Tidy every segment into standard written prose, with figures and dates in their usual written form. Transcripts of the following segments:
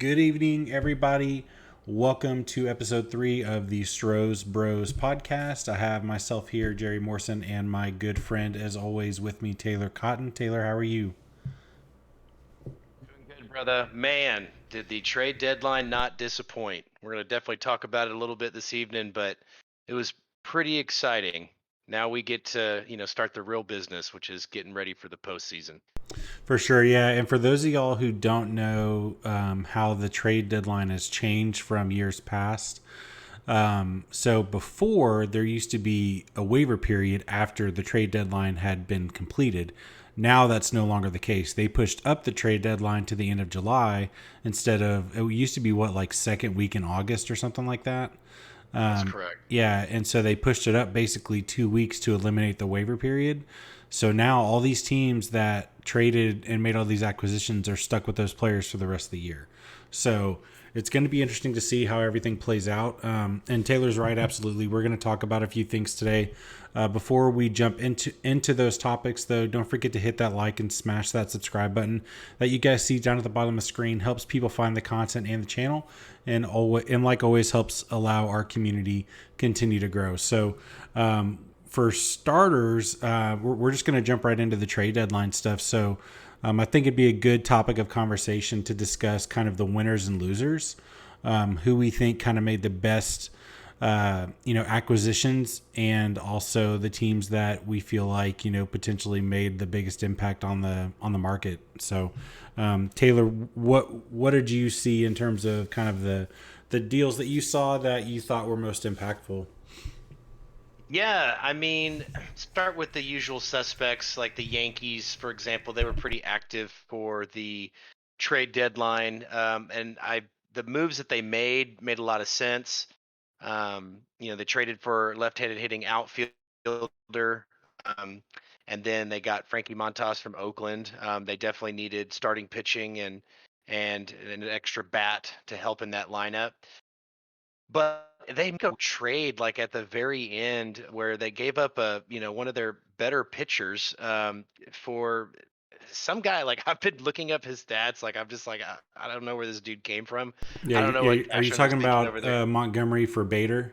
Good evening, everybody. Welcome to episode 3 of the StrosBros podcast. I have myself here, Jerry Morrison, and my good friend, as always, with me, Taylor Cotton. Taylor, how are you? Doing good, brother. Man, did the trade deadline not disappoint? We're going to definitely talk about it a little bit this evening, but it was pretty exciting. Now we get to, start the real business, which is getting ready for the postseason. For sure, yeah. And for those of y'all who don't know how the trade deadline has changed from years past, so before there used to be a waiver period after the trade deadline had been completed. Now that's no longer the case. They pushed up the trade deadline to the end of July instead of it used to be what like second week in August or something like that. That's correct. Yeah, and so they pushed it up basically 2 weeks to eliminate the waiver period. So now all these teams that traded and made all these acquisitions are stuck with those players for the rest of the year. So it's going to be interesting to see how everything plays out. And Taylor's right, absolutely. We're going to talk about a few things today. Before we jump into those topics, though, don't forget to hit that like and smash that subscribe button that you guys see down at the bottom of the screen. Helps people find the content and the channel, and like always, helps allow our community continue to grow. So. For starters, we're just going to jump right into the trade deadline stuff. So I think it'd be a good topic of conversation to discuss kind of the winners and losers, who we think kind of made the best, acquisitions, and also the teams that we feel like potentially made the biggest impact on the market. So, Taylor, what did you see in terms of kind of the deals that you saw that you thought were most impactful? Yeah, I mean, start with the usual suspects like the Yankees, for example. They were pretty active for the trade deadline, and the moves that they made a lot of sense. They traded for left-handed hitting outfielder, um, and then they got Frankie Montas from Oakland. They definitely needed starting pitching and an extra bat to help in that lineup. But they make a trade like at the very end where they gave up one of their better pitchers for some guy. Like I've been looking up his stats. Like I'm just like I don't know where this dude came from. Yeah, I don't know what are you Astros is talking thinking about over there. Montgomery for Bader?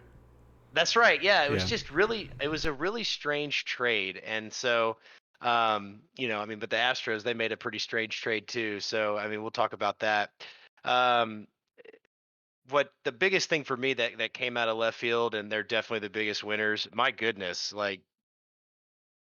That's right. Yeah, it was Yeah, just really it was a really strange trade. And so I mean, but the Astros, they made a pretty strange trade too. So I mean, we'll talk about that. Um what the biggest thing for me that came out of left field, and they're definitely the biggest winners. My goodness, like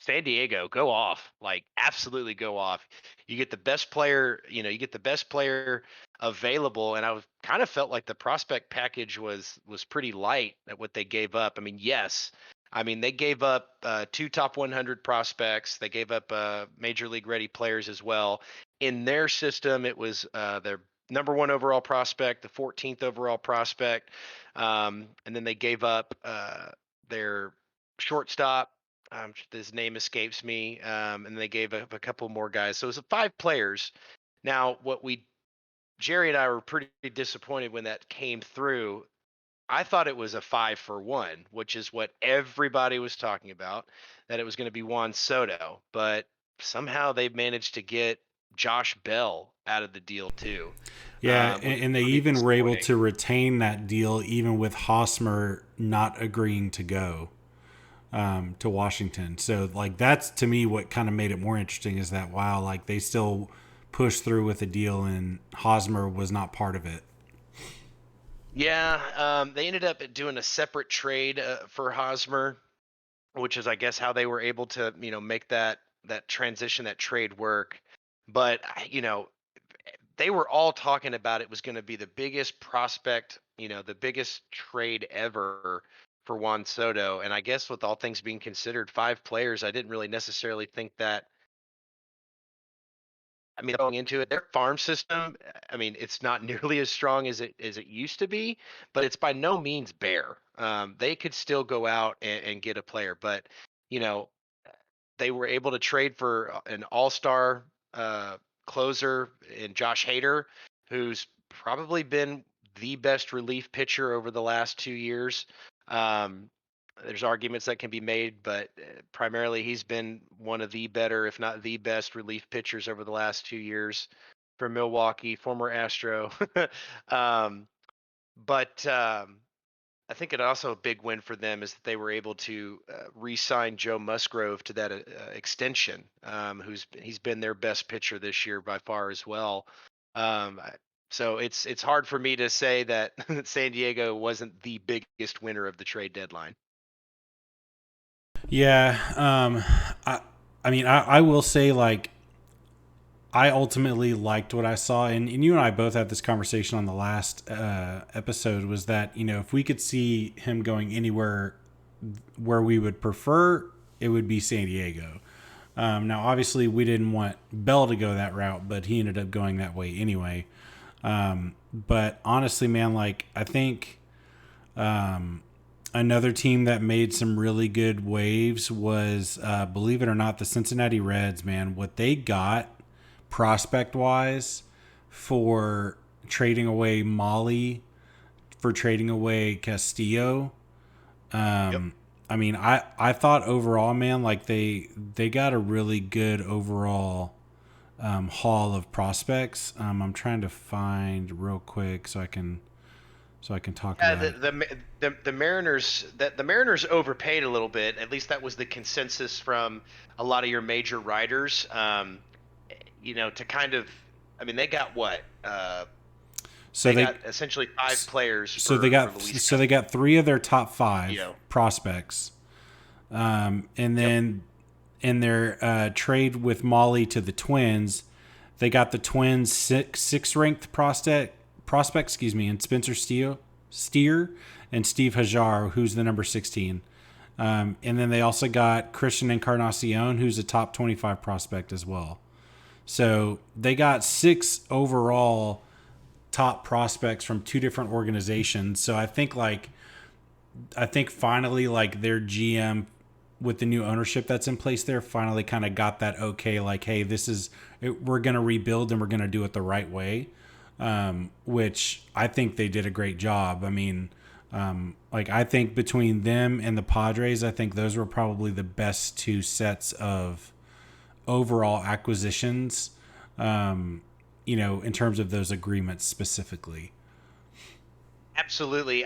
San Diego, go off, like absolutely go off. You get the best player, you get the best player available, and kind of felt like the prospect package was pretty light at what they gave up. I mean, yes. I mean, they gave up two top 100 prospects. They gave up major league ready players as well. In their system, it was their number one overall prospect, the 14th overall prospect, and then they gave up their shortstop. His name escapes me, and they gave up a couple more guys. So it was five players. Now, Jerry and I were pretty disappointed when that came through. I thought it was a 5-for-1, which is what everybody was talking about, that it was going to be Juan Soto, but somehow they managed to get Josh Bell out of the deal too, yeah, which was and they pretty even were able disappointing. to retain that deal even with Hosmer not agreeing to go to Washington. So like that's to me what kind of made it more interesting is that wow, like they still pushed through with a deal and Hosmer was not part of it. Yeah, they ended up doing a separate trade for Hosmer, which is I guess how they were able to make that transition, that trade work. But they were all talking about it was going to be the biggest prospect, the biggest trade ever for Juan Soto. And I guess with all things being considered, five players, I didn't really necessarily think that. I mean, going into it, their farm system, I mean, it's not nearly as strong as it used to be, but it's by no means bare. They could still go out and get a player, but you know, they were able to trade for an all-star uh, closer in Josh Hader, who's probably been the best relief pitcher over the last 2 years. Um, there's arguments that can be made, but primarily he's been one of the better, if not the best, relief pitchers over the last 2 years. from Milwaukee, former Astro. um, but I think it also a big win for them is that they were able to re-sign Joe Musgrove to that extension, he's been their best pitcher this year by far as well. Um, I- so it's hard for me to say that San Diego wasn't the biggest winner of the trade deadline. Yeah. I, I mean, I will say, like, I ultimately liked what I saw, and you and I both had this conversation on the last episode. Was that, if we could see him going anywhere where we would prefer, it would be San Diego. Now, obviously, we didn't want Bell to go that route, but he ended up going that way anyway. But honestly, man, like, I think another team that made some really good waves was, believe it or not, the Cincinnati Reds, man. What they got prospect wise for trading away Molly, for trading away Castillo. Yep. I mean, I thought overall, man, like they got a really good overall haul of prospects. I'm trying to find real quick so I can talk Yeah, about it. the Mariners that the Mariners overpaid a little bit. At least that was the consensus from a lot of your major writers. To kind of, I mean, they got what? So They they got essentially five players so they for got Luis so they got three of their top five Castillo. prospects, and Yep. then in their trade with Molly to the Twins, they got the Twins six ranked prospect, excuse me, and Spencer Steer and Steve Hajar, who's the number 16. And then they also got Christian Encarnacion, who's a top 25 prospect as well. So they got six overall top prospects from two different organizations. So I think finally, like, their GM with the new ownership that's in place there finally kind of got that okay, like, hey, we're going to rebuild and we're going to do it the right way, which I think they did a great job. I mean, like, I think between them and the Padres, I think those were probably the best two sets of overall acquisitions, in terms of those agreements specifically. Absolutely.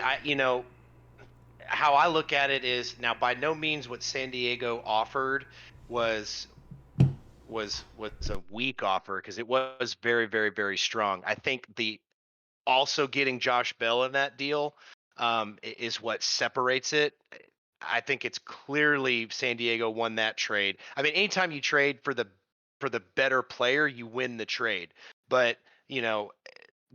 How I look at it is now by no means what San Diego offered was was a weak offer because it was very, very, very strong. I think the also getting Josh Bell in that deal is what separates it. I think it's clearly San Diego won that trade. I mean, anytime you trade for the better player, you win the trade. But you know,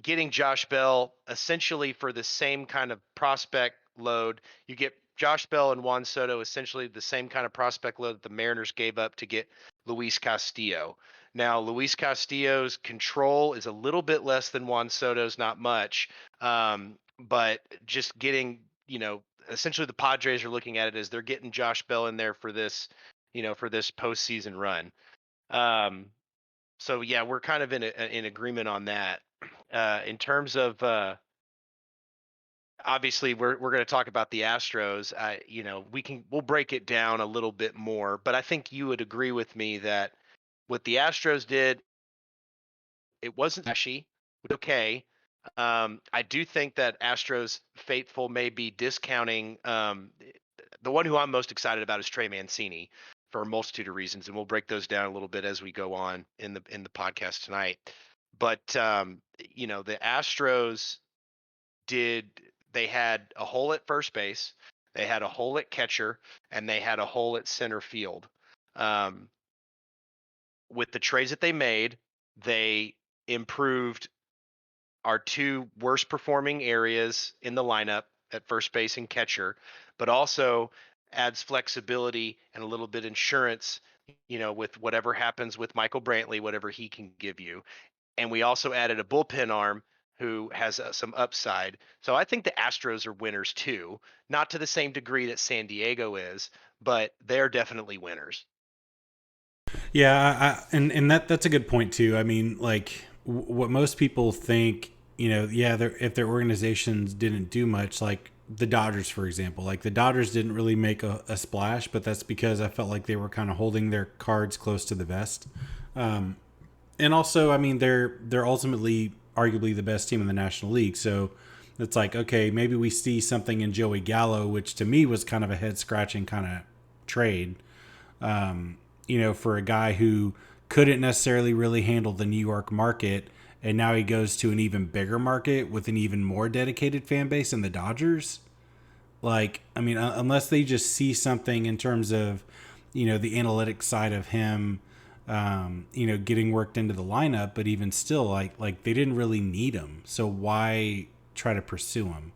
getting Josh Bell essentially for the same kind of prospect load. You get Josh Bell and Juan Soto essentially the same kind of prospect load that the Mariners gave up to get Luis Castillo. Now, Luis Castillo's control is a little bit less than Juan Soto's, not much. But just getting, essentially the Padres are looking at it as they're getting Josh Bell in there for this postseason run. Um, so yeah, we're kind of in agreement on that. In terms of obviously we're going to talk about the Astros. We'll break it down a little bit more, but I think you would agree with me that what the Astros did, it wasn't flashy, okay. I do think that Astros faithful may be discounting the one who I'm most excited about is Trey Mancini for a multitude of reasons, and we'll break those down a little bit as we go on in the podcast tonight. But the Astros did they had a hole at first base, they had a hole at catcher, and they had a hole at center field. Um, with the trades that they made, they improved our two worst performing areas in the lineup at first base and catcher, but also adds flexibility and a little bit insurance, with whatever happens with Michael Brantley, whatever he can give you. And we also added a bullpen arm who has some upside. So I think the Astros are winners too, not to the same degree that San Diego is, but they're definitely winners. Yeah, and that's a good point too. I mean, like, what most people think, yeah, if their organizations didn't do much, like the Dodgers, for example, like the Dodgers didn't really make a splash, but that's because I felt like they were kind of holding their cards close to the vest. And also, I mean, they're ultimately arguably the best team in the National League. So it's like, okay, maybe we see something in Joey Gallo, which to me was kind of a head scratching kind of trade. For a guy who couldn't necessarily really handle the New York market, and now he goes to an even bigger market with an even more dedicated fan base in the Dodgers. Like, I mean, unless they just see something in terms of, the analytics side of him, getting worked into the lineup, but even still, like they didn't really need him, so why try to pursue him?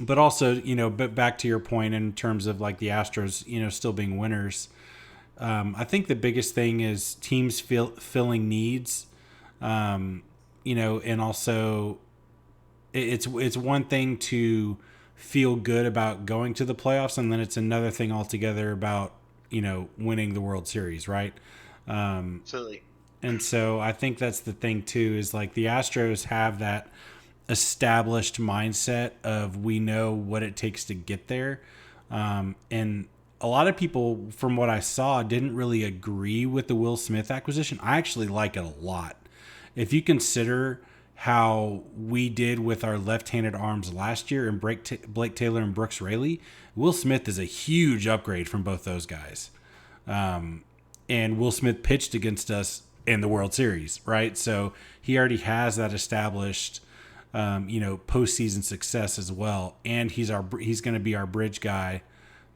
But also, but back to your point in terms of like the Astros, still being winners. I think the biggest thing is teams filling needs, and also it's one thing to feel good about going to the playoffs, and then it's another thing altogether about winning the World Series, right? Absolutely. And so I think that's the thing too, is like the Astros have that established mindset of we know what it takes to get there. And a lot of people, from what I saw, didn't really agree with the Will Smith acquisition. I actually like it a lot. If you consider how we did with our left-handed arms last year and Blake Taylor and Brooks Raley, Will Smith is a huge upgrade from both those guys. And Will Smith pitched against us in the World Series, right? So he already has that established, postseason success as well, and he's going to be our bridge guy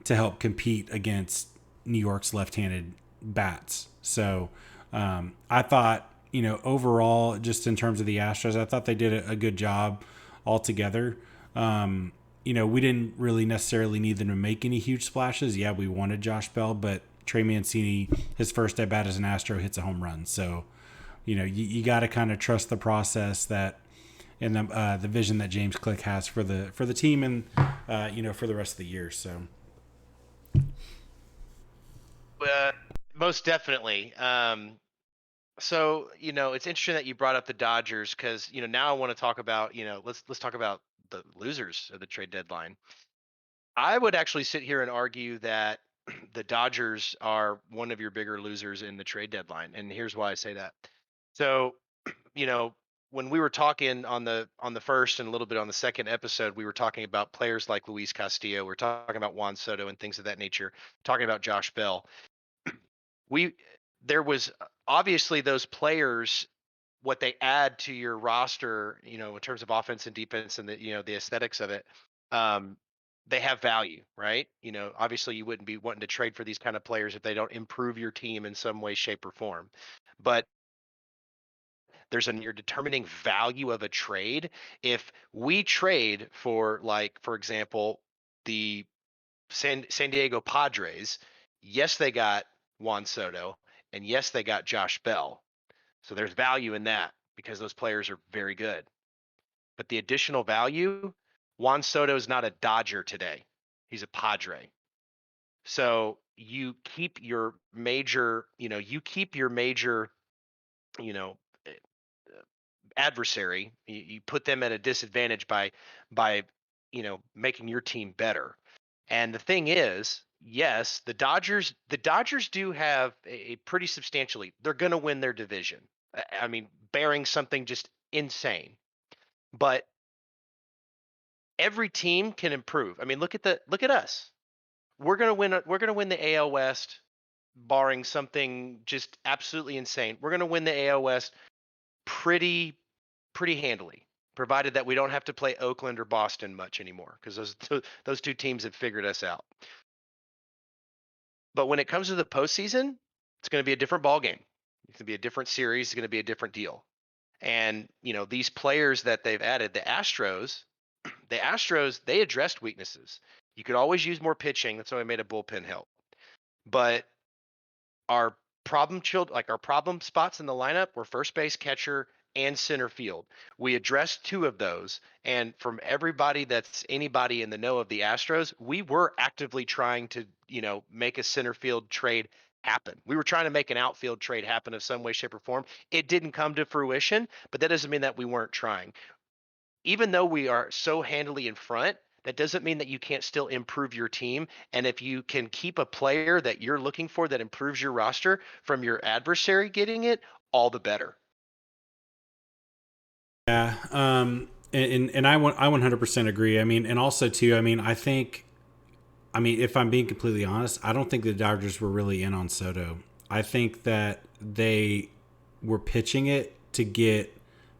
to help compete against New York's left-handed bats. So I thought, overall, just in terms of the Astros, I thought they did a good job altogether. We didn't really necessarily need them to make any huge splashes. Yeah, we wanted Josh Bell, but Trey Mancini, his first at bat as an Astro, hits a home run. So, you got to kind of trust the process that and the vision that James Click has for the team and for the rest of the year. So Uh, Most definitely. So it's interesting that you brought up the Dodgers because now I want to talk about let's talk about the losers of the trade deadline. I would actually sit here and argue that the Dodgers are one of your bigger losers in the trade deadline, and here's why I say that. So, you know, when we were talking on the first and a little bit on the second episode, we were talking about players like Luis Castillo, we're talking about Juan Soto and things of that nature, talking about Josh Bell. We There was obviously those players, what they add to your roster, in terms of offense and defense and the aesthetics of it, um, they have value, right? Obviously you wouldn't be wanting to trade for these kind of players if they don't improve your team in some way, shape, or form. But you're determining value of a trade. If we trade for, like, for example, the San Diego Padres, yes, they got Juan Soto, and yes, they got Josh Bell. So there's value in that because those players are very good. But the additional value, Juan Soto is not a Dodger today. He's a Padre. So you keep your major, you know, eh, adversary. You put them at a disadvantage by making your team better. And the thing is, yes, the Dodgers do have a pretty substantially. They're going to win their division. I mean, bearing something just insane. But every team can improve. I mean, look at us. We're going to win the AL West, barring something just absolutely insane. We're going to win the AL West pretty pretty handily, provided that we don't have to play Oakland or Boston much anymore, because those two teams have figured us out. But when it comes to the postseason, it's going to be a different ball game. It's going to be a different series. It's going to be a different deal. And these players that they've added, the Astros, they addressed weaknesses. You could always use more pitching. That's why I made a bullpen help. But our our problem spots in the lineup were first base, catcher, and center field. We addressed two of those, and from everybody that's anybody in the know of the Astros, we were actively trying to, make a center field trade happen. We were trying to make an outfield trade happen of some way, shape, or form. It didn't come to fruition, but that doesn't mean that we weren't trying. Even though we are so handily in front, that doesn't mean that you can't still improve your team. And if you can keep a player that you're looking for that improves your roster from your adversary getting it, all the better. Yeah, and I 100% agree. I mean, and also too, I mean, I mean, if I'm being completely honest, I don't think the Dodgers were really in on Soto. I think that they were pitching it to get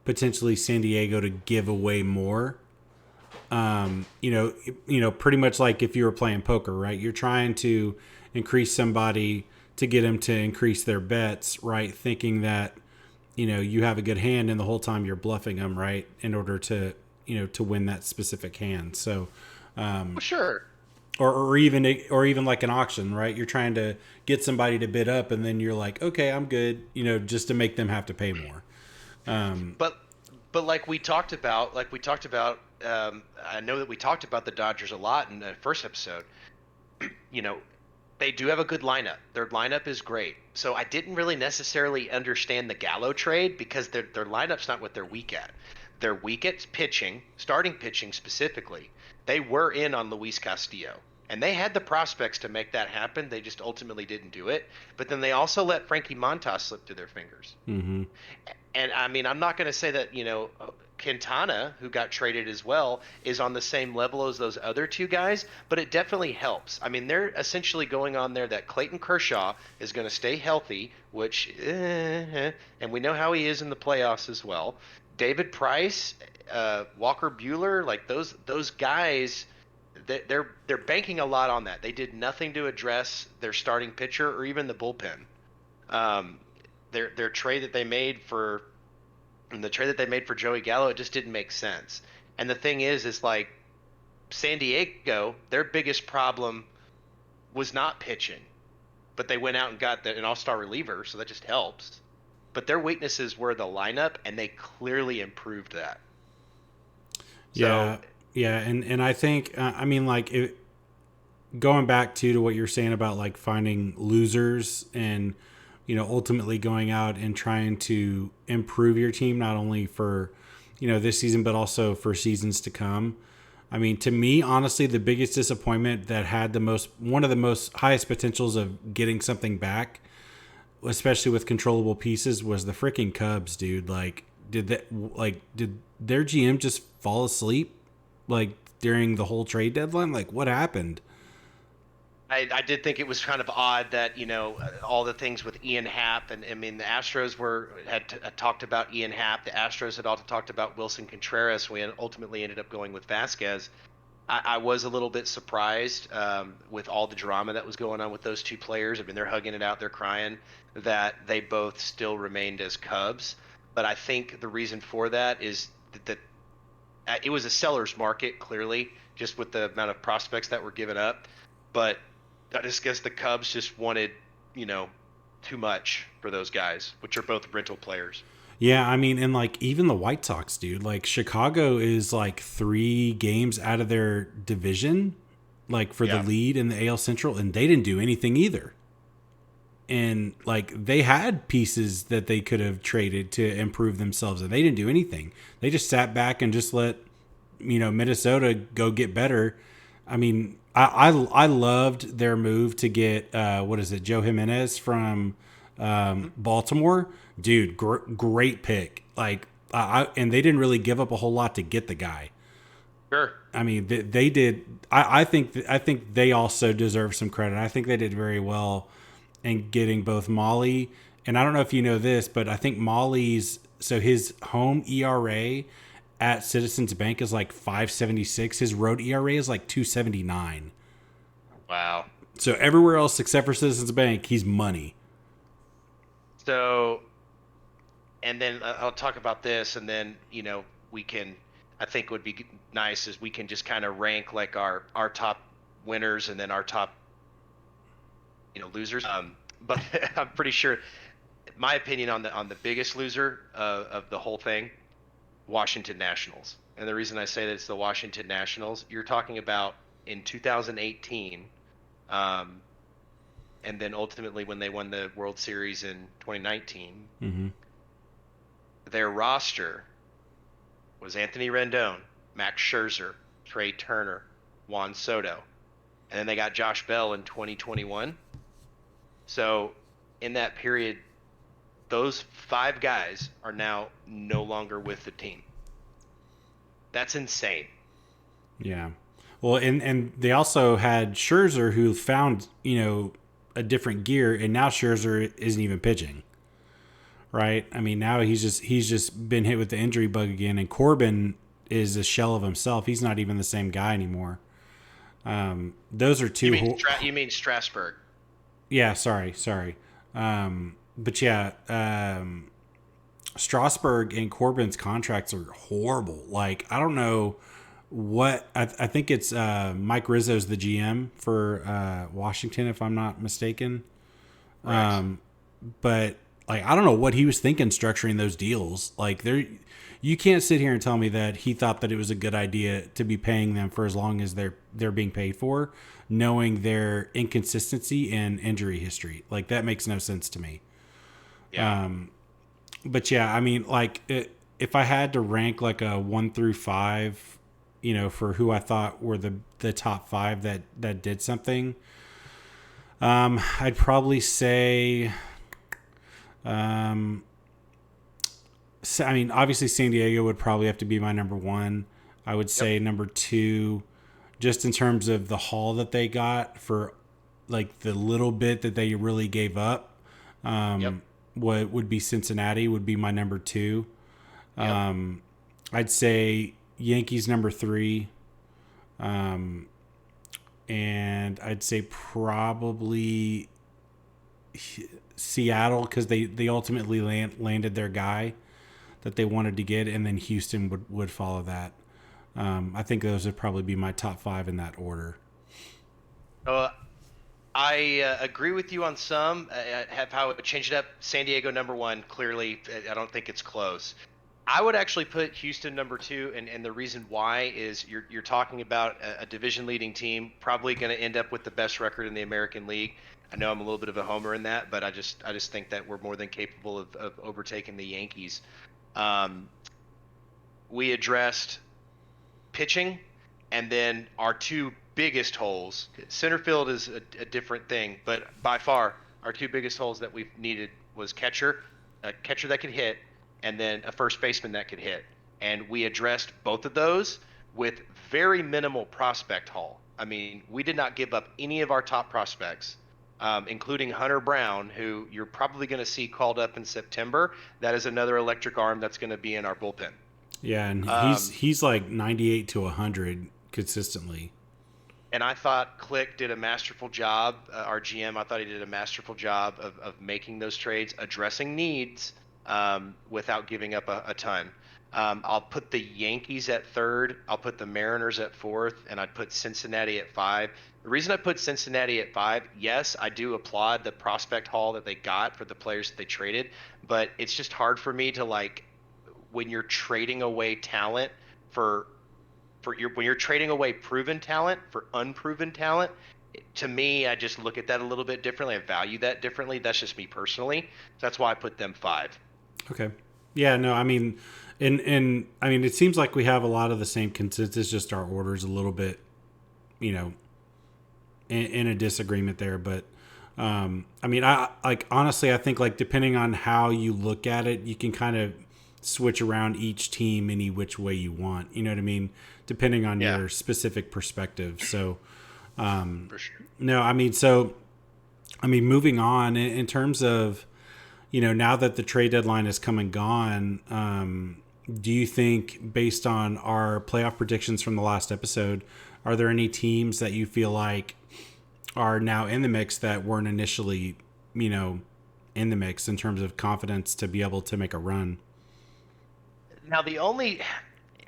potentially San Diego to give away more. Pretty much like if you were playing poker, right? You're trying to increase somebody to get them to increase their bets, right? Thinking that you have a good hand, and the whole time you're bluffing them, right? In order to to win that specific hand. So, Well, sure. or even like an auction, right? You're trying to get somebody to bid up, and then you're like, okay, I'm good, just to make them have to pay more. But like we talked about, I know that we talked about the Dodgers a lot in the first episode. You know, they do have a good lineup. Their lineup is great. So I didn't really necessarily understand the Gallo trade because their lineup's not what they're weak at. They're weak at pitching, starting pitching specifically. They were in on Luis Castillo, and they had the prospects to make that happen. They just ultimately didn't do it. But then they also let Frankie Montas slip through their fingers. Mm-hmm. And I mean, I'm not going to say that, Quintana, who got traded as well, is on the same level as those other two guys, but it definitely helps. I mean, they're essentially going on there that Clayton Kershaw is going to stay healthy, which, and we know how he is in the playoffs as well. David Price, Walker Bueller, like those guys, they're banking a lot on that. They did nothing to address their starting pitcher or even the bullpen. Um, their trade that they made for and the trade that they made for Joey Gallo, it just didn't make sense. And the thing is like San Diego, their biggest problem was not pitching, but they went out and got an all-star reliever, so that just helps. But their weaknesses were the lineup, and they clearly improved that. So Yeah, yeah, and I think I mean like going back to what you're saying about like finding losers and ultimately going out and trying to improve your team not only for this season but also for seasons to come. I mean, to me, honestly, the biggest disappointment that had one of the most highest potentials of getting something back, especially with controllable pieces, was the freaking Cubs, dude. Did their GM just fall asleep like during the whole trade deadline? Like, what happened? I did think it was kind of odd that all the things with Ian Happ, and I mean the Astros had talked about Ian Happ. The Astros had also talked about Wilson Contreras. We ultimately ended up going with Vasquez. I was a little bit surprised with all the drama that was going on with those two players. I mean, they're hugging it out, they're crying, that they both still remained as Cubs. But I think the reason for that is that it was a seller's market, clearly, just with the amount of prospects that were given up. But I just guess the Cubs just wanted, you know, too much for those guys, which are both rental players. Yeah, I mean, and like even the White Sox, dude. Like Chicago is like 3 games out of their division, like for the Yeah, lead in the AL Central, and they didn't do anything either. And like they had pieces that they could have traded to improve themselves, and they didn't do anything. They just sat back and just let Minnesota go get better. I mean, I loved their move to get what is it, Joe Jimenez from hmm, Baltimore, dude. Great pick. Like and they didn't really give up a whole lot to get the guy. sure. I mean, they did. I think they also deserve some credit. I think they did very well in getting both Molly, and I don't know if you know this, but I think Molly's, so his home ERA at Citizens Bank is like 5.76. His road ERA is like 2.79. Wow. So everywhere else except for Citizens Bank, he's money. So, and then I'll talk about this, and then we can. I think would be nice is we can just kind of rank like our top winners and then our top losers. But I'm pretty sure my opinion on the biggest loser of the whole thing, Washington Nationals. And the reason I say that it's the Washington Nationals, you're talking about in 2018, um, and then ultimately when they won the World Series in 2019, Mm-hmm. their roster was Anthony Rendon, Max Scherzer, Trey Turner. Juan Soto, and then they got Josh Bell in 2021. So in that period, those 5 guys are now no longer with the team. That's insane. Yeah. Well, and they also had Scherzer, who found a different gear, and now Scherzer isn't even pitching. Right. I mean, now he's just been hit with the injury bug again, and Corbin is a shell of himself. He's not even the same guy anymore. Those are You two. mean you mean Strasburg? Yeah. Sorry. But yeah, Strasburg and Corbin's contracts are horrible. Like, I don't know what I think it's Mike Rizzo's the GM for Washington, if I'm not mistaken. Correct. But like, I don't know what he was thinking structuring those deals. Like, you can't sit here and tell me that he thought that it was a good idea to be paying them for as long as they're being paid for, knowing their inconsistency and injury history. Like, that makes no sense to me. Yeah. But yeah, I mean, like, if I had to rank like a 1 through 5, for who I thought were the top 5 that did something, I'd probably say, I mean, obviously San Diego would probably have to be my number 1. I would Yep. say number 2, just in terms of the haul that they got for like the little bit that they really gave up. Yep. What would be Cincinnati would be my number 2. Yep. I'd say Yankees number 3, and I'd say probably Seattle, because they ultimately landed their guy that they wanted to get, and then Houston would follow that. I think those would probably be my top 5 in that order. Uh, I agree with you on some. I have how it changed it up. San Diego number 1. Clearly, I don't think it's close. I would actually put Houston number 2, and the reason why is you're talking about a division leading team, probably going to end up with the best record in the American League. I know I'm a little bit of a homer in that, but I just think that we're more than capable of overtaking the Yankees. Um, we addressed pitching, and then our 2 biggest holes. Center field is a different thing, but by far our 2 biggest holes that we've needed was a catcher that could hit, and then a first baseman that could hit. And we addressed both of those with very minimal prospect haul. I mean, we did not give up any of our top prospects, including Hunter Brown, who you're probably going to see called up in September. That is another electric arm that's going to be in our bullpen. Yeah, and he's Um, he's like 98 to 100 consistently. and I thought Click did a masterful job. Our GM, I thought he did a masterful job of making those trades, addressing needs without giving up a ton. I'll put the Yankees at 3rd. I'll put the Mariners at 4th, and I'd put Cincinnati at 5. The reason I put Cincinnati at 5, yes, I do applaud the prospect haul that they got for the players that they traded, but it's just hard for me to like when you're trading away talent for when you're trading away proven talent for unproven talent. To me, I just look at that a little bit differently. I value that differently. That's just me personally. So that's why I put them 5. Okay. Yeah, no, I mean, and I mean, it seems like we have a lot of the same consensus, just our orders a little bit, you know, in a disagreement there. But I mean, I like honestly, I think like depending on how you look at it, you can kind of switch around each team any which way you want. You know what I mean? Depending on Yeah, your specific perspective. So for sure. no, I mean, so I mean, moving on in terms of now that the trade deadline has come and gone, do you think, based on our playoff predictions from the last episode, are there any teams that you feel like are now in the mix that weren't initially, in the mix in terms of confidence to be able to make a run? Now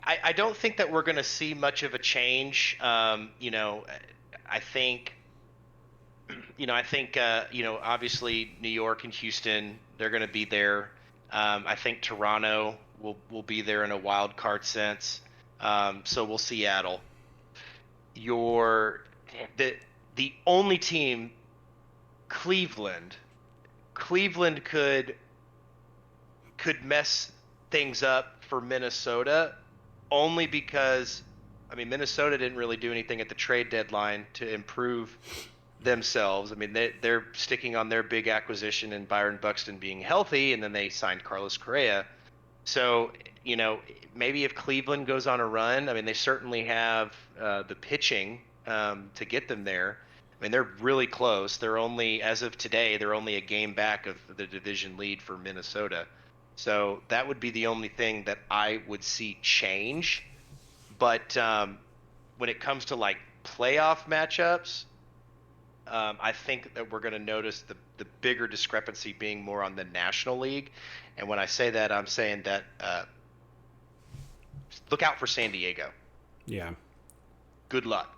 I don't think that we're going to see much of a change. I think, obviously New York and Houston, they're going to be there. I think Toronto will be there in a wild card sense. So will Seattle. Your the the only team, Cleveland. Cleveland could mess things up for Minnesota only because I mean, Minnesota didn't really do anything at the trade deadline to improve themselves. I mean, they're sticking on their big acquisition and Byron Buxton being healthy, and then they signed Carlos Correa. So, you know, maybe if Cleveland goes on a run, I mean, they certainly have the pitching to get them there. I mean, they're really close. They're only, as of today, they're only a game back of the division lead for Minnesota. So that would be the only thing that I would see change. But when it comes to like playoff matchups, I think that we're going to notice the bigger discrepancy being more on the National League. And when I say that, I'm saying that look out for San Diego. Yeah. Good luck.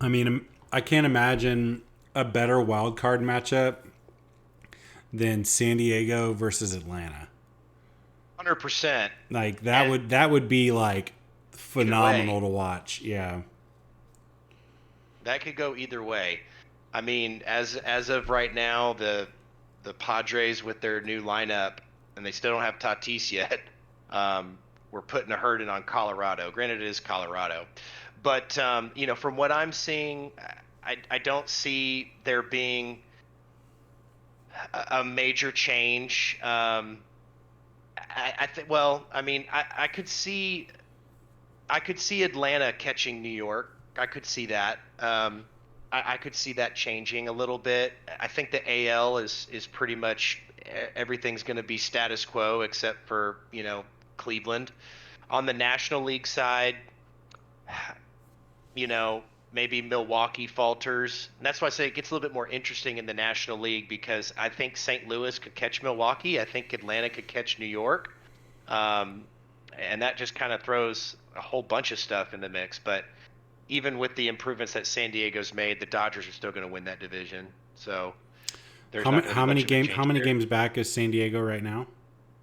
I mean, I can't imagine a better wild card matchup than San Diego versus Atlanta. 100%. Like And that would be like either way, phenomenal to watch. Yeah. that could go either way. I mean, as of right now, the Padres with their new lineup, and they still don't have Tatis yet. We're putting a hurting on Colorado. Granted, it is Colorado, but you know, from what I'm seeing, I don't see there being a major change. I think. Well, I mean, I could see Atlanta catching New York. I could see that. I could see that changing a little bit. I think the AL is pretty much everything's going to be status quo except for, you know, Cleveland. On the National League side, you know, maybe Milwaukee falters. And that's why I say it gets a little bit more interesting in the National League because I think St. Louis could catch Milwaukee. I think Atlanta could catch New York. Um, and that just kind of throws a whole bunch of stuff in the mix. But even with the improvements that San Diego's made, the Dodgers are still going to win that division. So there's not going to be much of a How change many there. games back is San Diego right now?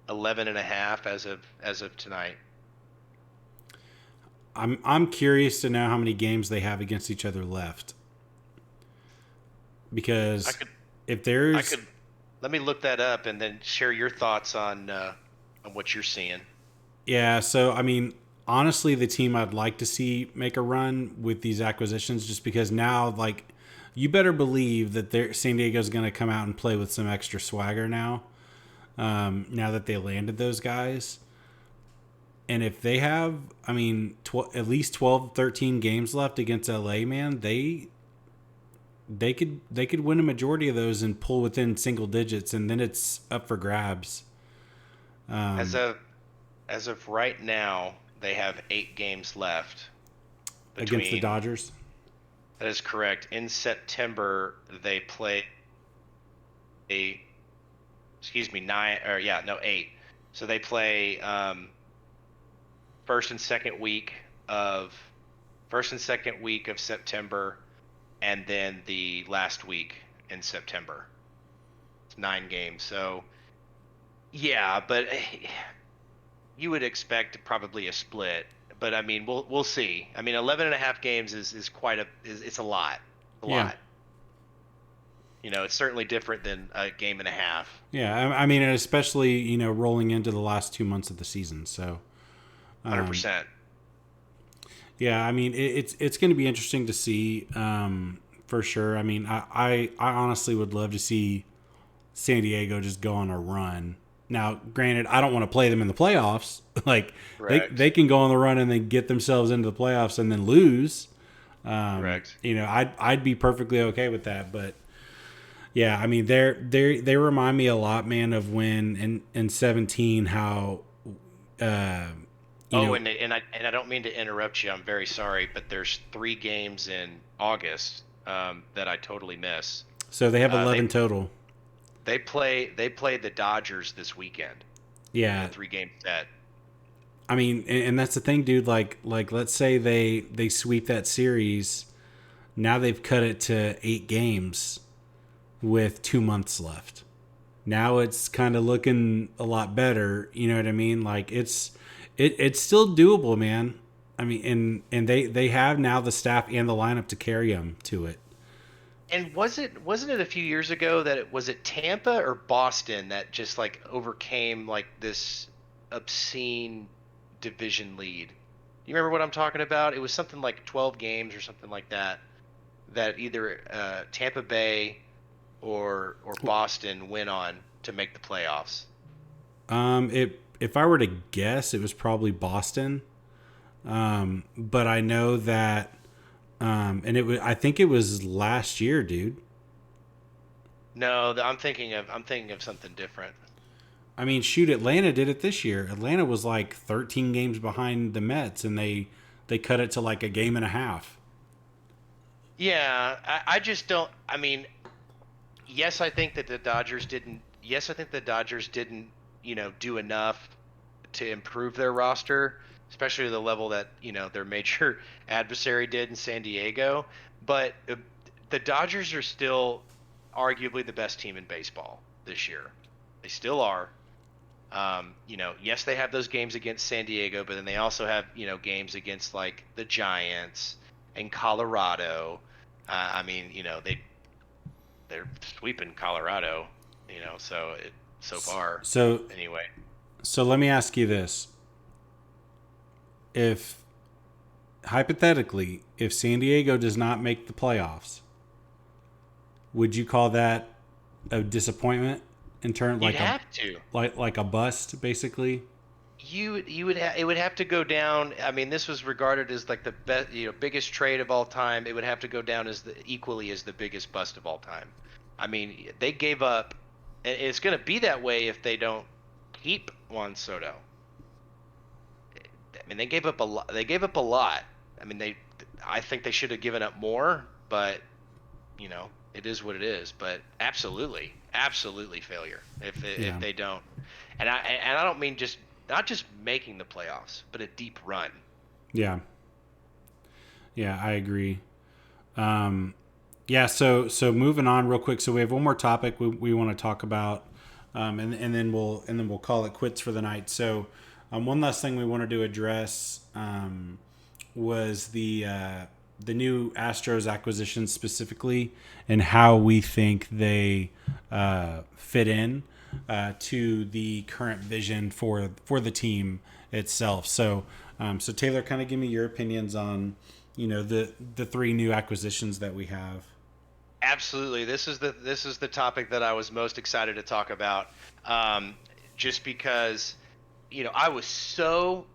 11 and a half as of tonight. I'm curious to know how many games they have against each other left. I Because could if I there's could let me look that up and then share your thoughts on what you're seeing. yeah, so I mean, honestly, the team I'd like to see make a run with these acquisitions, just because now, like, you better believe that San Diego's going to come out and play with some extra swagger now. Now that they landed those guys, and if they have, I mean, at least 12, 13 games left against LA, man, they could win a majority of those and pull within single digits, and then it's up for grabs. As Um, of as of right now, they have 8 games left Against the between. Dodgers. That is correct. In September, they play a, excuse me, nine or yeah, no, 8. So they play first and second week of first and second week of September, and then the last week in September. It's 9 games. So yeah, but you would expect probably a split. But I mean, we'll see. I mean, 11 and a half games is quite it's a lot. A Yeah. lot. You know, it's certainly different than a game and a half. Yeah, I mean, and especially rolling into the last 2 months of the season. So, um, 100%. yeah, I mean, it's going to be interesting to see for sure. I mean, I honestly would love to see San Diego just go on a run. Now, granted, I don't want to play them in the playoffs. Like Correct. they can go on the run and then get themselves into the playoffs and then lose. Correct. I'd be perfectly okay with that, but yeah, I mean they remind me a lot, man, of when in 17 how uh you Oh, know and I don't mean to interrupt you. I'm very sorry, but there's 3 games in August that I totally miss. so they have Uh, 11 they total. they play the Dodgers this weekend in a Yeah. 3 game set. I mean, and that's the thing, dude, like let's say they sweep that series. Now they've cut it to 8 games with 2 months left. Now it's kind of looking a lot better, you know what I mean? Like it's still doable, man. I mean, and they have now the staff and the lineup to carry them to it. And wasn't it a few years ago that it was it Tampa or Boston that just like overcame like this obscene division lead? You remember what I'm talking about? It was something like 12 games or something like that. That either Tampa Bay or Boston went on to make the playoffs. It if I were to guess, it was probably Boston. But I know that, and it was. I think it was last year, dude. No, I'm thinking of something different. I mean, shoot, Atlanta did it this year. Atlanta was like 13 games behind the Mets, and they cut it to like a game and a half. Yeah, I just don't. I mean, yes, I think that the Dodgers didn't. Yes, I think the Dodgers didn't, do enough to improve their roster, especially to the level that, their major adversary did in San Diego. But the Dodgers are still arguably the best team in baseball this year. They still are. Yes, they have those games against San Diego, but then they also have, games against like the Giants and Colorado. I mean, they're sweeping Colorado, so far So, anyway. so let me ask you this: if hypothetically, if San Diego does not make the playoffs, would you call that a disappointment in turn, You'd have to. like a bust, basically? It would have to go down. I mean, this was regarded as like the best, biggest trade of all time. It would have to go down as the equally as the biggest bust of all time. I mean, they gave up, and it's going to be that way if they don't keep Juan Soto. I mean, they gave up a lot. They gave up a lot. I mean, I think they should have given up more, but it is what it is. But absolutely, absolutely failure if Yeah, they don't. And I don't mean just not just making the playoffs, but a deep run. yeah, yeah. I agree. Um, yeah. So moving on real quick. So we have one more topic we want to talk about, and then we'll call it quits for the night. So, one last thing we wanted to address was the new Astros acquisition specifically, and how we think they fit in to the current vision for the team itself. So Taylor, kind of give me your opinions on the three new acquisitions that we have. Absolutely, this is the topic that I was most excited to talk about, um, just because I was so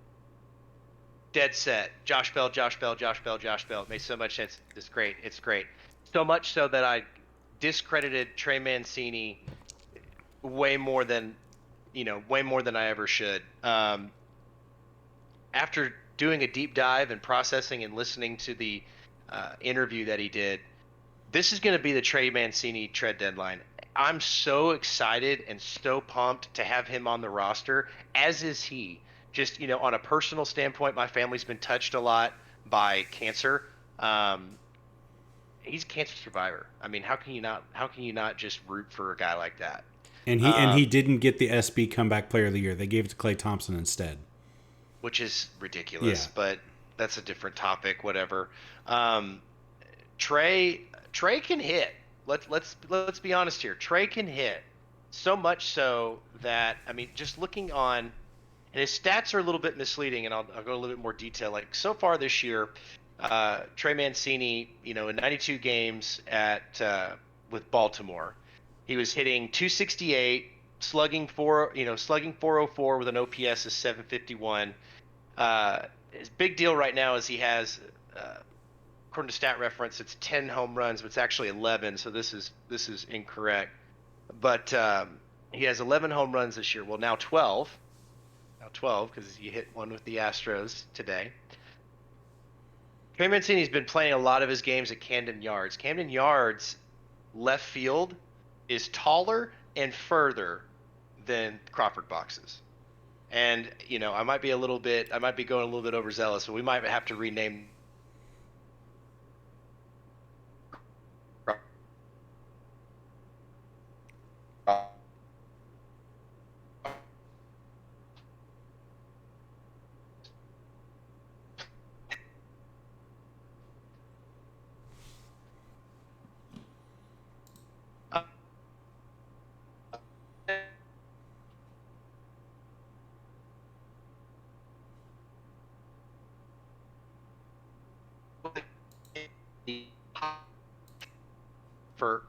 dead set. Josh Bell, Josh Bell, Josh Bell, Josh Bell. It made so much sense. It's great. It's great. So much so that I discredited Trey Mancini way more than way more than I ever should. After doing a deep dive and processing and listening to the interview that he did, this is going to be the Trey Mancini trade deadline. I'm so excited and so pumped to have him on the roster, as is he. Just, on a personal standpoint, my family's been touched a lot by cancer. Um, he's a cancer survivor. I mean, how can you not just root for a guy like that? And he Um, didn't get the SB Comeback Player of the Year. They gave it to Clay Thompson instead. which is Yeah, ridiculous, but that's a different topic, whatever. Um, Trey can hit. Let's be honest here. Trey can hit so much so that, I mean, just looking on, and his stats are a little bit misleading, and I'll go a little bit more detail. Like so far this year, Trey Mancini, in 92 games at with Baltimore, he was hitting 268, slugging 404 with an OPS of 751. His big deal right now is he has, according to Stat Reference, it's 10 home runs, but it's actually 11. So this is incorrect. But he has 11 home runs this year. Well, now 12 because he hit one with the Astros today. Trey Mancini's been playing a lot of his games at Camden Yards. Camden Yards left field is taller and further than Crawford boxes. And I might be going a little bit overzealous, so we might have to rename. for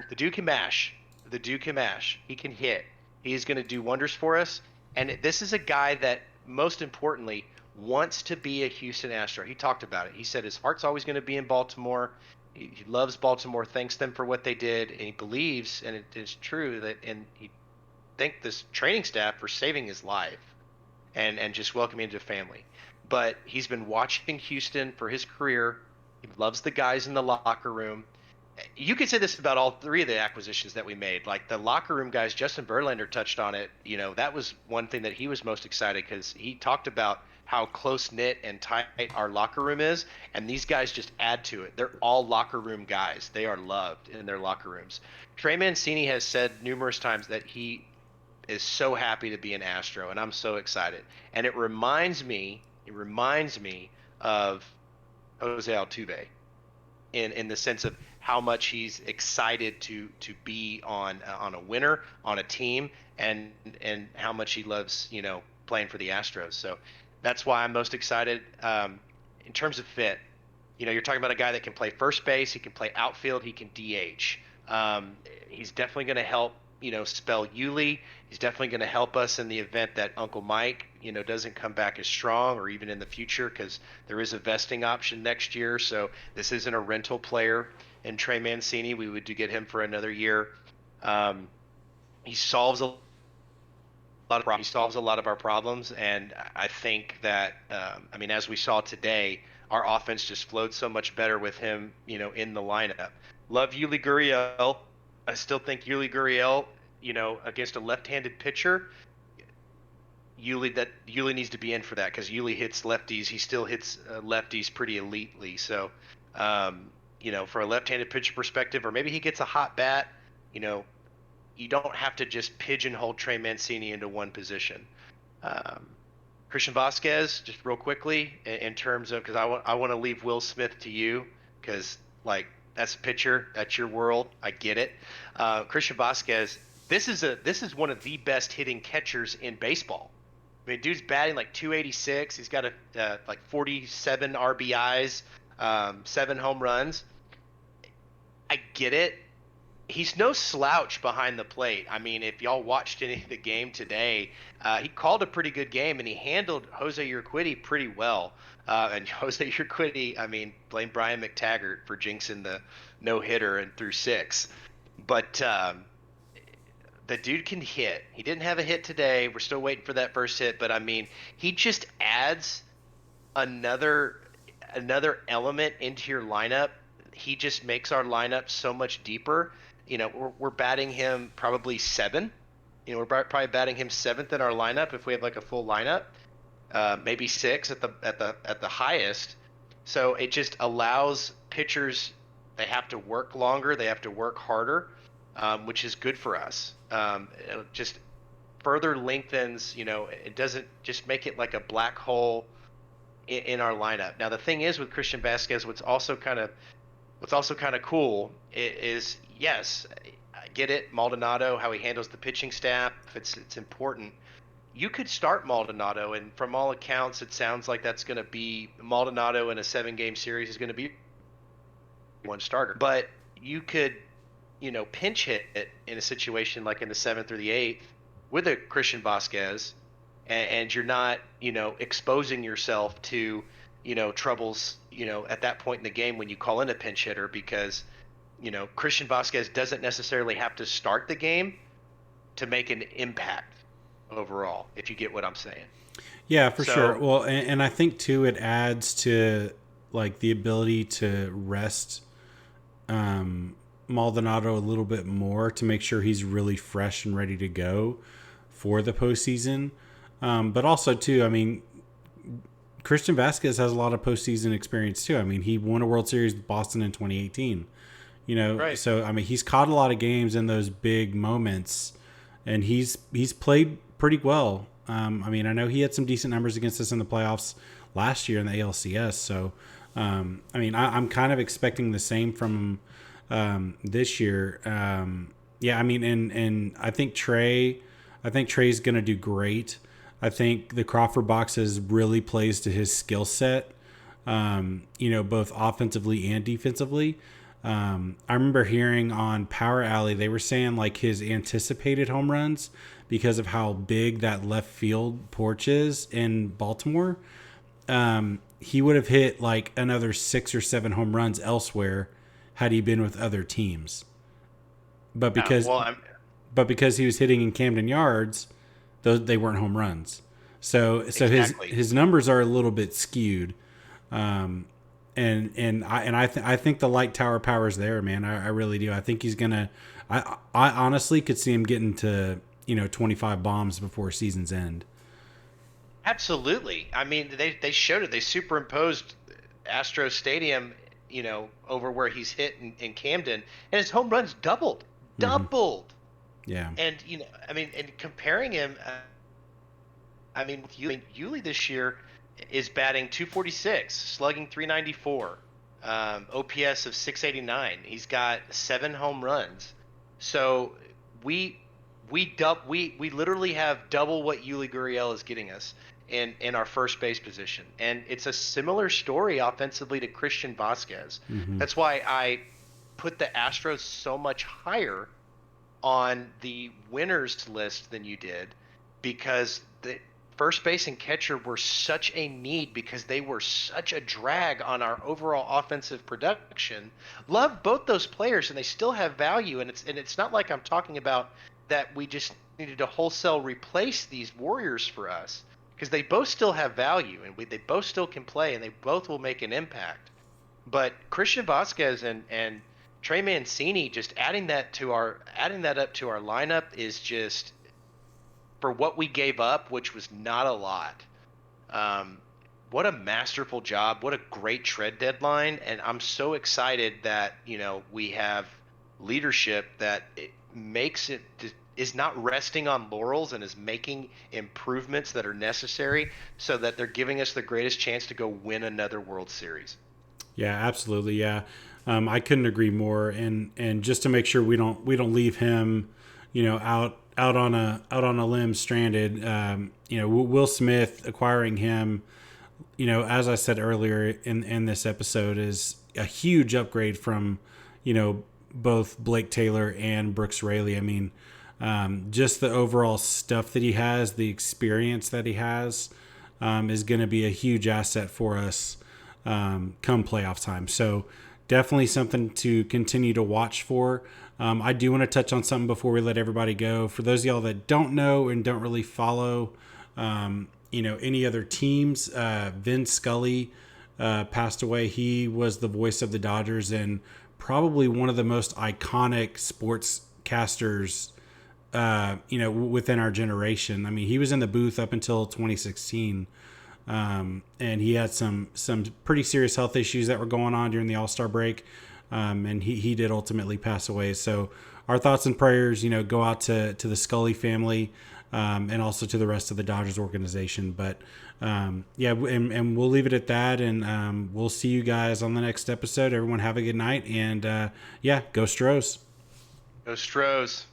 the dude can mash. The dude can mash. He can hit. He's going to do wonders for us. And this is a guy that, most importantly, wants to be a Houston Astro. He talked about it. He said his heart's always going to be in Baltimore. He loves Baltimore, thanks them for what they did, and he believes, and it is true that, and he thanked this training staff for saving his life and just welcoming him to family. But he's been watching Houston for his career. He loves the guys in the locker room. You could say this about all three of the acquisitions that we made. Like the locker room guys, Justin Verlander touched on it. That was one thing that he was most excited, because he talked about how close knit and tight our locker room is, and these guys just add to it. They're all locker room guys. They are loved in their locker rooms. Trey Mancini has said numerous times that he is so happy to be an Astro, and I'm so excited. And it reminds me of Jose Altuve in the sense of how much he's excited to be on a winner, on a team, and how much he loves playing for the Astros. So that's why I'm most excited. In terms of fit, you're talking about a guy that can play first base, he can play outfield, he can DH. He's definitely going to help spell Yuli. He's definitely going to help us in the event that Uncle Mike doesn't come back as strong, or even in the future, because there is a vesting option next year. So this isn't a rental player in Trey Mancini. We would get him for another year. He solves a lot of our problems, and I think that as we saw today, our offense just flowed so much better with him in the lineup. Love Yuli Gurriel. I still think Yuli Gurriel, against a left-handed pitcher, Yuli needs to be in for that, because Yuli hits lefties. He still hits lefties pretty elitely. So, for a left-handed pitcher perspective, or maybe he gets a hot bat, you don't have to just pigeonhole Trey Mancini into one position. Christian Vasquez, just real quickly, in terms of, because I want to leave Will Smith to you, because that's a pitcher, that's your world. I get it. Christian Vasquez, this is one of the best hitting catchers in baseball. I mean, dude's batting like 286. He's got 47 RBIs, 7 home runs. I get it. He's no slouch behind the plate. I mean, if y'all watched any of the game today, he called a pretty good game, and he handled Jose Urquidy pretty well. And Jose Urquidy, blame Brian McTaggart for jinxing the no-hitter and threw 6. But the dude can hit. He didn't have a hit today. We're still waiting for that first hit. But, he just adds another element into your lineup. He just makes our lineup so much deeper. We're batting him probably 7. We're probably batting him 7th in our lineup if we have like a full lineup. Maybe 6 at the highest. So it just allows pitchers, they have to work longer, they have to work harder, which is good for us. It just further lengthens, it doesn't just make it like a black hole in our lineup. Now the thing is with Christian Vasquez, what's also kind of cool is, yes, I get it, Maldonado, how he handles the pitching staff, it's important. You could start Maldonado, and from all accounts, it sounds like that's going to be Maldonado in a 7-game series is going to be one starter. But you could, pinch hit it in a situation like in the 7th or the 8th with a Christian Vasquez, and you're not, exposing yourself to, troubles, at that point in the game when you call in a pinch hitter, because, Christian Vasquez doesn't necessarily have to start the game to make an impact overall, if you get what I'm saying. Yeah, for sure. Well, and I think too, it adds to like the ability to rest Maldonado a little bit more to make sure he's really fresh and ready to go for the postseason. But also too, Christian Vasquez has a lot of postseason experience too. He won a World Series with Boston in 2018. Right. So he's caught a lot of games in those big moments, and he's played pretty well. I know he had some decent numbers against us in the playoffs last year in the ALCS. So, I'm kind of expecting the same from him this year. And I think Trey's going to do great. I think the Crawford boxes really plays to his skill set, both offensively and defensively. I remember hearing on Power Alley, they were saying like his anticipated home runs, because of how big that left field porch is in Baltimore, he would have hit like another 6 or 7 home runs elsewhere had he been with other teams. But Yeah, because well, I'm but because he was hitting in Camden Yards, those they weren't home runs. So exactly. his numbers are a little bit skewed. Um, I think the light tower power is there, man. I really do. I think he's gonna. I honestly could see him getting to 25 bombs before season's end. Absolutely. I mean, they showed it. They superimposed Astros Stadium, over where he's hit in Camden, and his home runs doubled, Hmm. doubled. Yeah. And I mean, and comparing him, I mean, with Yuli this year is batting 246, slugging 394, OPS of 689. He's got 7 home runs. So we we literally have double what Yuli Gurriel is getting us in our first base position, and it's a similar story offensively to Christian Vasquez. Hmm. That's why I put the Astros so much higher on the winners list than you did, because the first base and catcher were such a need, because they were such a drag on our overall offensive production. Love both those players, and they still have value, and it's not like I'm talking about that we just needed to wholesale replace these Warriors for us, because they both still have value, and they both still can play, and they both will make an impact. But Christian Vasquez and Trey Mancini, just adding that up to our lineup is just, for what we gave up, which was not a lot. Um, what a masterful job! What a great trade deadline! And I'm so excited that we have leadership that it makes it is not resting on laurels, and is making improvements that are necessary, so that they're giving us the greatest chance to go win another World Series. Yeah, absolutely. Yeah, I couldn't agree more. And just to make sure we don't leave him, out on a limb, stranded. Will Smith acquiring him, as I said earlier in this episode, is a huge upgrade from, both Blake Taylor and Brooks Raley. I mean, just the overall stuff that he has, the experience that he has, is going to be a huge asset for us come playoff time. So definitely something to continue to watch for. I do want to touch on something before we let everybody go. For those of y'all that don't know and don't really follow, any other teams, Vin Scully passed away. He was the voice of the Dodgers and probably one of the most iconic sportscasters, within our generation. I mean, he was in the booth up until 2016. And he had some pretty serious health issues that were going on during the All-Star break, and he did ultimately pass away. So our thoughts and prayers, go out to the Scully family, and also to the rest of the Dodgers organization. But yeah, and we'll leave it at that, and we'll see you guys on the next episode. Everyone have a good night, and yeah, go Stros. Go Stros.